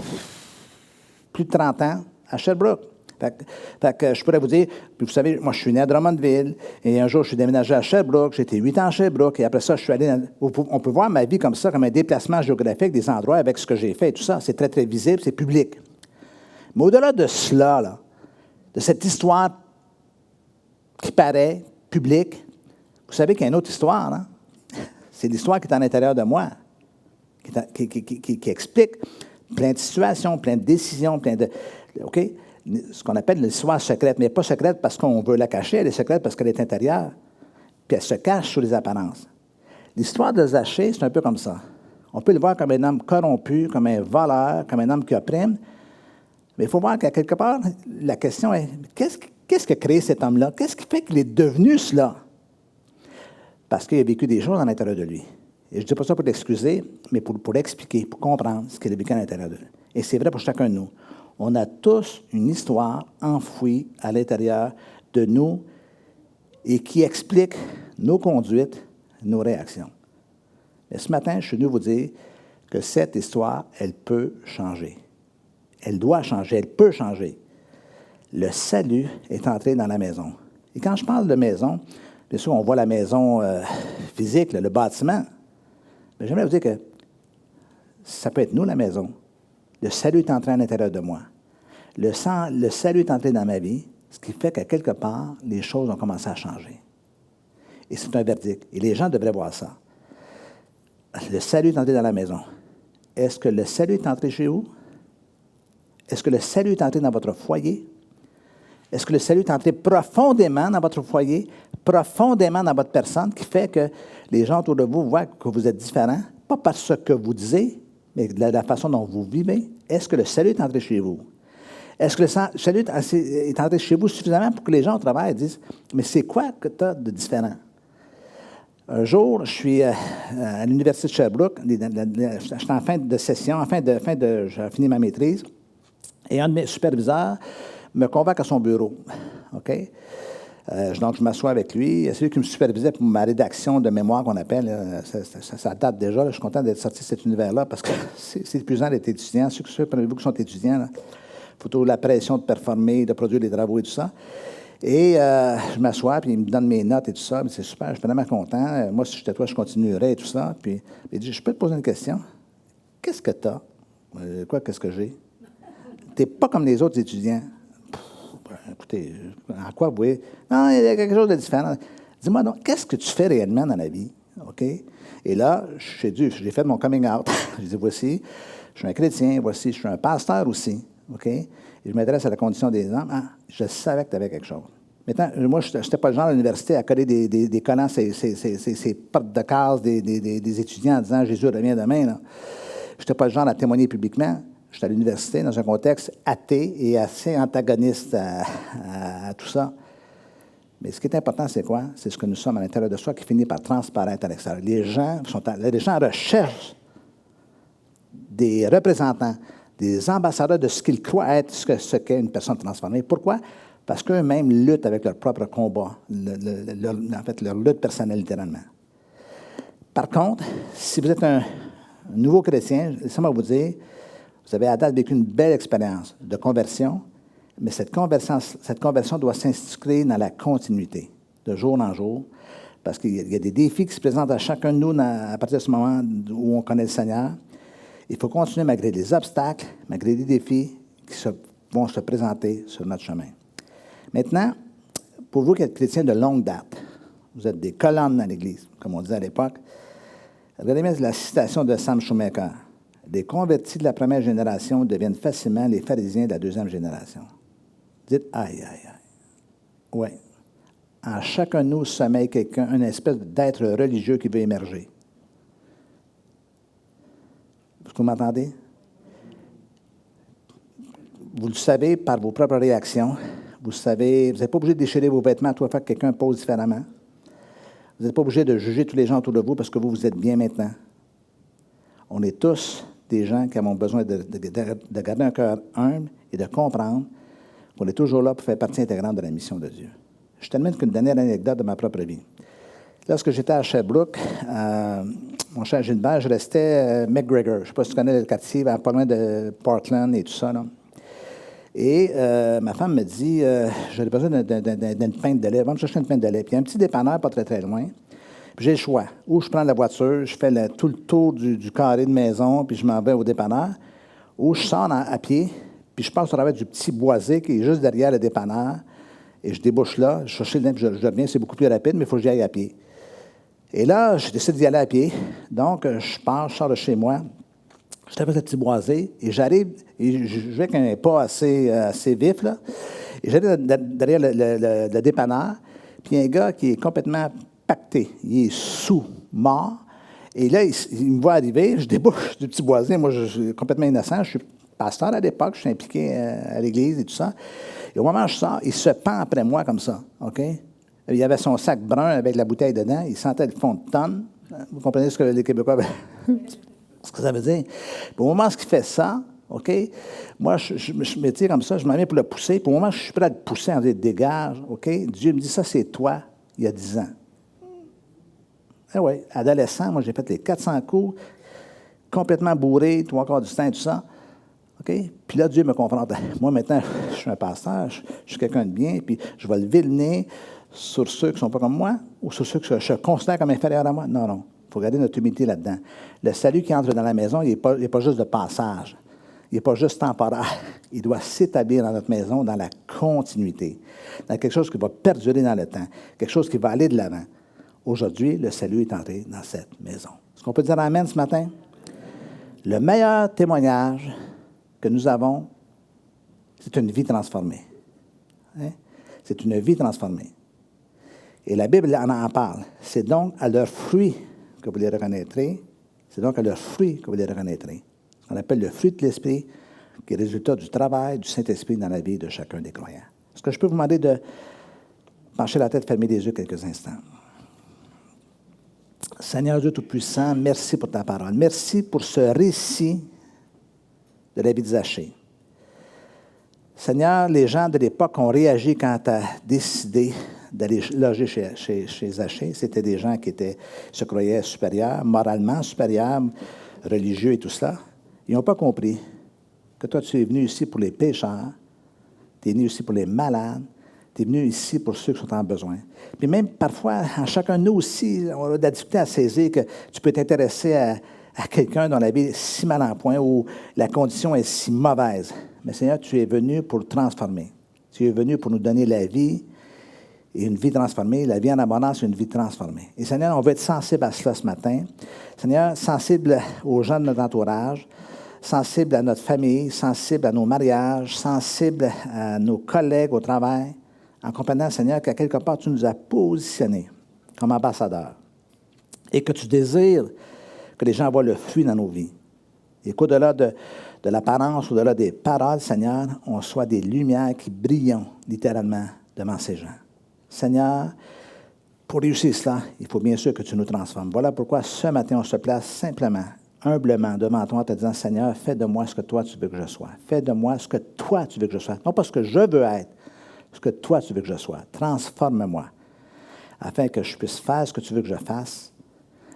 plus de 30 ans à Sherbrooke. Fait que je pourrais vous dire, puis vous savez, moi je suis né à Drummondville, et un jour je suis déménagé à Sherbrooke, j'étais 8 ans à Sherbrooke, et après ça je suis allé on peut voir ma vie comme ça, comme un déplacement géographique des endroits avec ce que j'ai fait et tout ça, c'est très très visible, c'est public. Mais au-delà de cela, là, de cette histoire qui paraît publique, vous savez qu'il y a une autre histoire, hein? C'est l'histoire qui est à l'intérieur de moi, qui explique plein de situations, plein de décisions, plein de... OK? Ce qu'on appelle l'histoire secrète, mais pas secrète parce qu'on veut la cacher, elle est secrète parce qu'elle est intérieure, puis elle se cache sous les apparences. L'histoire de Zachée, c'est un peu comme ça. On peut le voir comme un homme corrompu, comme un voleur, comme un homme qui opprime, mais il faut voir qu'à quelque part, la question est, qu'est-ce qui a créé cet homme-là? Qu'est-ce qui fait qu'il est devenu cela? Parce qu'il a vécu des choses à l'intérieur de lui. Et je ne dis pas ça pour l'excuser, mais pour l'expliquer, pour comprendre ce qu'il a vécu à l'intérieur de lui. Et c'est vrai pour chacun de nous. On a tous une histoire enfouie à l'intérieur de nous et qui explique nos conduites, nos réactions. Mais ce matin, je suis venu vous dire que cette histoire, elle peut changer. Elle doit changer, elle peut changer. Le salut est entré dans la maison. Et quand je parle de maison, bien sûr, on voit la maison physique, le bâtiment. Mais j'aimerais vous dire que ça peut être nous, la maison. Le salut est entré à l'intérieur de moi. Le salut est entré dans ma vie, ce qui fait qu'à quelque part, les choses ont commencé à changer. Et c'est un verdict. Et les gens devraient voir ça. Le salut est entré dans la maison. Est-ce que le salut est entré chez vous? Est-ce que le salut est entré dans votre foyer? Est-ce que le salut est entré profondément dans votre foyer, profondément dans votre personne, qui fait que les gens autour de vous voient que vous êtes différent, pas par ce que vous disiez, mais de la façon dont vous vivez, est-ce que le salut est entré chez vous? Est-ce que le salut est entré chez vous suffisamment pour que les gens au travail disent, mais c'est quoi que tu as de différent? Un jour, je suis à l'Université de Sherbrooke, j'étais en fin de session, j'ai fini ma maîtrise, et un de mes superviseurs me convoque à son bureau. OK? Donc, je m'assois avec lui. C'est lui qui me supervisait pour ma rédaction de mémoire qu'on appelle. Là, ça date déjà. Là, je suis content d'être sorti de cet univers-là parce que c'est épuisant d'être étudiant. Ceux parmi vous qui sont étudiants, il faut toujours la pression de performer, de produire des travaux et tout ça. Et je m'assois, puis il me donne mes notes et tout ça. C'est super, je suis vraiment content. Moi, si j'étais toi, je continuerais et tout ça. Puis il dit, je peux te poser une question? Qu'est-ce que tu as? Qu'est-ce que j'ai? Tu n'es pas comme les autres étudiants. Écoutez, en quoi vous voyez? Non, il y a quelque chose de différent. Dis-moi donc, qu'est-ce que tu fais réellement dans la vie? OK? Et là, j'ai fait mon coming out. J'ai dit, voici, je suis un chrétien, voici, je suis un pasteur aussi. OK? Et je m'intéresse à la condition des hommes. Ah, je savais que tu avais quelque chose. Maintenant, moi, je n'étais pas le genre à l'université à coller des collants, ces portes de case des étudiants en disant Jésus revient demain. Je n'étais pas le genre à témoigner publiquement. J'étais à l'université dans un contexte athée et assez antagoniste à tout ça. Mais ce qui est important, c'est quoi? C'est ce que nous sommes à l'intérieur de soi qui finit par transparaître à l'extérieur. Les gens recherchent des représentants, des ambassadeurs de ce qu'ils croient être ce qu'est une personne transformée. Pourquoi? Parce qu'eux-mêmes luttent avec leur propre combat, leur lutte personnelle, littéralement. Par contre, si vous êtes un nouveau chrétien, laissez-moi vous dire, vous avez à date vécu une belle expérience de conversion, mais cette conversion doit s'inscrire dans la continuité, de jour en jour, parce qu'il y a des défis qui se présentent à chacun de nous à partir de ce moment où on connaît le Seigneur. Il faut continuer malgré les obstacles, malgré les défis qui vont se présenter sur notre chemin. Maintenant, pour vous qui êtes chrétiens de longue date, vous êtes des colonnes dans l'Église, comme on disait à l'époque, regardez bien la citation de Sam Shoemaker. Les convertis de la première génération deviennent facilement les pharisiens de la deuxième génération. Dites, aïe, aïe, aïe. Oui. En chacun de nous sommeille quelqu'un, une espèce d'être religieux qui veut émerger. Est-ce que vous m'entendez? Vous le savez par vos propres réactions. Vous savez, vous n'êtes pas obligé de déchirer vos vêtements à toi faire que quelqu'un pose différemment. Vous n'êtes pas obligé de juger tous les gens autour de vous parce que vous êtes bien maintenant. On est tous des gens qui avons besoin de garder un cœur humble et de comprendre qu'on est toujours là pour faire partie intégrante de la mission de Dieu. Je termine avec une dernière anecdote de ma propre vie. Lorsque j'étais à Sherbrooke, mon cher Gilbert, je restais McGregor. Je ne sais pas si tu connais le quartier, pas loin de Portland et tout ça. Là. Et ma femme me dit, j'avais besoin d'une pinte de lait. Va me chercher une pinte de lait. Puis il y a un petit dépanneur pas très, très loin. Puis j'ai le choix. Ou je prends la voiture, je fais tout le tour du carré de maison, puis je m'en vais au dépanneur. Ou je sors à pied, puis je passe au travers du petit boisé qui est juste derrière le dépanneur. Et je débouche là, je cherche le lait, puis je reviens. C'est beaucoup plus rapide, mais il faut que j'y aille à pied. Et là, je décide d'y aller à pied. Donc, je sors de chez moi. Je traverse le petit boisé et j'arrive, et je vais avec un pas assez vif, là. Et j'arrive derrière le dépanneur, puis il y a un gars qui est complètement pacté. Il est sous, mort. Et là, il me voit arriver, je débouche du petit boisé. Moi, je suis complètement innocent. Je suis pasteur à l'époque, je suis impliqué à l'église et tout ça. Et au moment où je sors, il se pend après moi comme ça, OK? Il y avait son sac brun avec la bouteille dedans. Il sentait le fond de tonne. Vous comprenez ce que les Québécois... ce que ça veut dire? Puis au moment où il fait ça, OK, moi, je me tire comme ça, je m'en viens pour le pousser. Puis au moment où je suis prêt à le pousser, en disant, dégage, OK, Dieu me dit, ça, c'est toi, il y a 10 ans. Eh oui, adolescent, moi, j'ai fait les 400 coups, complètement bourré, 3/4 du temps et tout ça. OK? Puis là, Dieu me confronte. Moi, maintenant, je suis un pasteur, je suis quelqu'un de bien, puis je vais lever le nez sur ceux qui ne sont pas comme moi ou sur ceux que je considère comme inférieurs à moi. Non, non. Il faut garder notre humilité là-dedans. Le salut qui entre dans la maison, il n'est pas juste de passage. Il n'est pas juste temporaire. Il doit s'établir dans notre maison dans la continuité, dans quelque chose qui va perdurer dans le temps, quelque chose qui va aller de l'avant. Aujourd'hui, le salut est entré dans cette maison. Est-ce qu'on peut dire amen ce matin? Le meilleur témoignage que nous avons, c'est une vie transformée. Hein? C'est une vie transformée. Et la Bible en parle. C'est donc à leurs fruits que vous les reconnaîtrez. C'est donc à leurs fruits que vous les reconnaîtrez. Ce qu'on appelle le fruit de l'esprit, qui est le résultat du travail du Saint-Esprit dans la vie de chacun des croyants. Est-ce que je peux vous demander de pencher la tête, fermer les yeux quelques instants? Seigneur Dieu Tout-Puissant, merci pour ta parole. Merci pour ce récit de la vie de Zachée. Seigneur, les gens de l'époque ont réagi quand tu as décidé d'aller loger chez Zachée. C'était des gens qui se croyaient supérieurs, moralement supérieurs, religieux et tout cela. Ils n'ont pas compris que toi, tu es venu ici pour les pécheurs, tu es venu ici pour les malades, tu es venu ici pour ceux qui sont en besoin. Puis même parfois, en chacun de nous aussi, on a de la difficulté à saisir que tu peux t'intéresser à quelqu'un dont la vie est si mal en point ou la condition est si mauvaise. Mais Seigneur, tu es venu pour le transformer. Tu es venu pour nous donner la vie et une vie transformée. La vie en abondance, une vie transformée. Et Seigneur, on veut être sensible à cela ce matin. Seigneur, sensible aux gens de notre entourage, sensible à notre famille, sensible à nos mariages, sensible à nos collègues au travail, en comprenant, Seigneur, qu'à quelque part, tu nous as positionnés comme ambassadeurs et que tu désires que les gens voient le fruit dans nos vies. Et qu'au-delà de l'apparence, au-delà des paroles, Seigneur, on soit des lumières qui brillent littéralement devant ces gens. Seigneur, pour réussir cela, il faut bien sûr que tu nous transformes. Voilà pourquoi ce matin, on se place simplement, humblement devant toi en te disant, Seigneur, fais de moi ce que toi tu veux que je sois. Fais de moi ce que toi tu veux que je sois. Non pas ce que je veux être, ce que toi tu veux que je sois. Transforme-moi afin que je puisse faire ce que tu veux que je fasse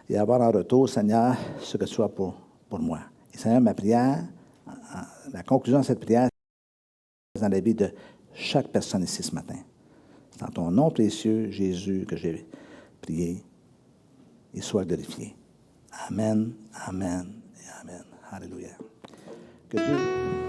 et avoir en retour, Seigneur, ce que tu as pour moi. Et Seigneur, ma prière, la conclusion de cette prière, c'est dans la vie de chaque personne ici ce matin. C'est dans ton nom précieux, Jésus, que j'ai prié et sois glorifié. Amen, amen et amen. Alléluia. Que Dieu...